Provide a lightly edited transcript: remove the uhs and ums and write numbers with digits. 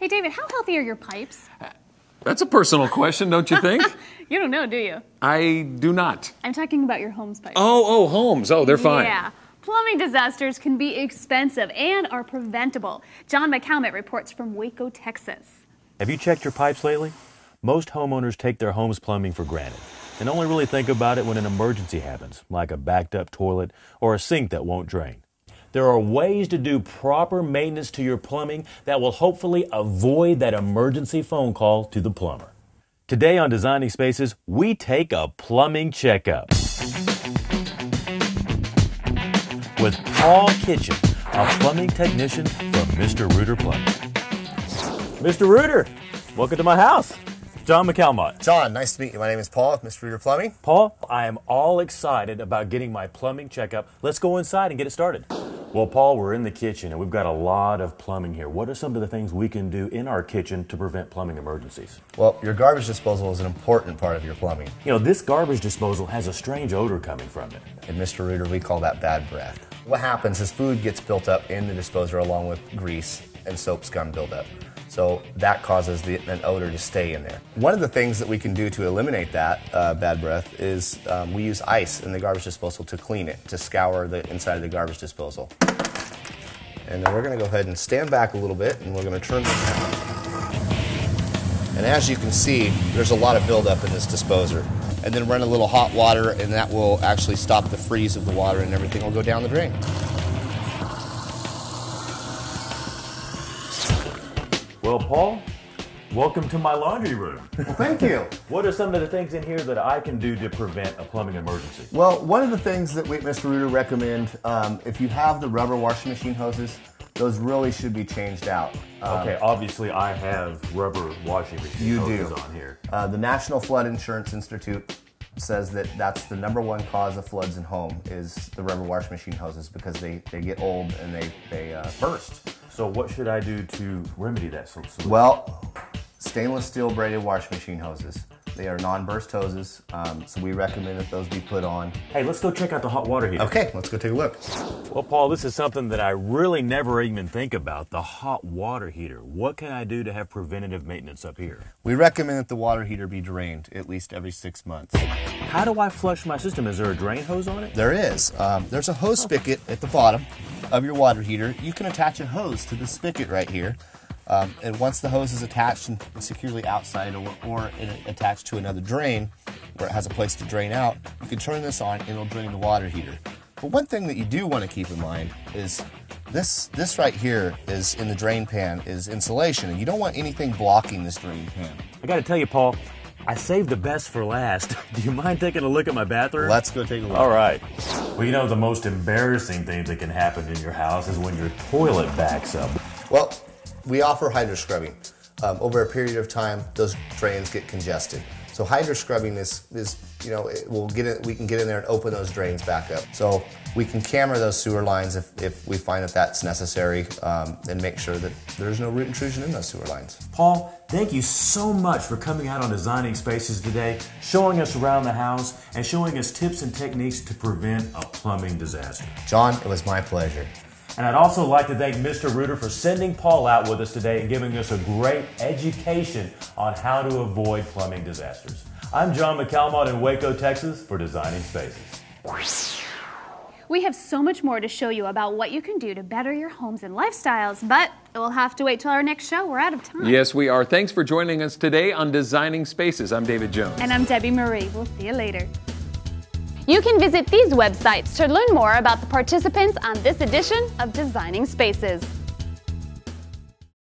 Hey, David, how healthy are your pipes? That's a personal question, don't you think? You don't know, do you? I do not. I'm talking about your home's pipes. Oh, homes. Oh, they're fine. Yeah. Plumbing disasters can be expensive and are preventable. John McCalmont reports from Waco, Texas. Have you checked your pipes lately? Most homeowners take their home's plumbing for granted and only really think about it when an emergency happens, like a backed up toilet or a sink that won't drain. There are ways to do proper maintenance to your plumbing that will hopefully avoid that emergency phone call to the plumber. Today on Designing Spaces, we take a plumbing checkup with Paul Kitchen, a plumbing technician from Mr. Reuter Plumbing. Mr. Reuter, welcome to my house. John McCalmont. John, nice to meet you. My name is Paul with Mr. Reuter Plumbing. Paul, I am all excited about getting my plumbing checkup. Let's go inside and get it started. Well, Paul, we're in the kitchen and we've got a lot of plumbing here. What are some of the things we can do in our kitchen to prevent plumbing emergencies? Well, your garbage disposal is an important part of your plumbing. You know, this garbage disposal has a strange odor coming from it. In Mr. Reuter, we call that bad breath. What happens is food gets built up in the disposer along with grease and soap scum buildup. So that causes an odor to stay in there. One of the things that we can do to eliminate that bad breath is we use ice in the garbage disposal to clean it, to scour the inside of the garbage disposal. And then we're going to go ahead and stand back a little bit, and we're going to turn this down. And as you can see, there's a lot of buildup in this disposer. And then run a little hot water, and that will actually stop the freeze of the water, and everything will go down the drain. Well, Paul, welcome to my laundry room. Well, thank you. What are some of the things in here that I can do to prevent a plumbing emergency? Well, one of the things that we at Mr. Reuter recommend, if you have the rubber washing machine hoses, those really should be changed out. Okay, obviously I have rubber washing machine hoses on here. The National Flood Insurance Institute says that that's the #1 cause of floods in home is the rubber washing machine hoses because they get old and they burst. So what should I do to remedy that solution? Well, stainless steel braided washing machine hoses. They are non-burst hoses, so we recommend that those be put on. Hey, let's go check out the hot water heater. Okay, let's go take a look. Well, Paul, this is something that I really never even think about, the hot water heater. What can I do to have preventative maintenance up here? We recommend that the water heater be drained at least every 6 months. How do I flush my system? Is there a drain hose on it? There is. There's a hose spigot at the bottom of your water heater. You can attach a hose to the spigot right here. And once the hose is attached and securely outside or attached to another drain where it has a place to drain out, you can turn this on and it'll drain the water heater. But one thing that you do want to keep in mind is this right here is in the drain pan is insulation, and you don't want anything blocking this drain pan. I got to tell you, Paul, I saved the best for last. Do you mind taking a look at my bathroom? Let's go take a look. All right. Well, you know, the most embarrassing thing that can happen in your house is when your toilet backs up. Well, we offer hydro scrubbing. Over a period of time, those drains get congested. So hydro scrubbing is you know, we can get in there and open those drains back up. So we can camera those sewer lines if we find that that's necessary, and make sure that there's no root intrusion in those sewer lines. Paul, thank you so much for coming out on Designing Spaces today, showing us around the house and showing us tips and techniques to prevent a plumbing disaster. John, it was my pleasure. And I'd also like to thank Mr. Reuter for sending Paul out with us today and giving us a great education on how to avoid plumbing disasters. I'm John McCalmont in Waco, Texas for Designing Spaces. We have so much more to show you about what you can do to better your homes and lifestyles, but we'll have to wait till our next show. We're out of time. Yes, we are. Thanks for joining us today on Designing Spaces. I'm David Jones. And I'm Debbie Marie. We'll see you later. You can visit these websites to learn more about the participants on this edition of Designing Spaces.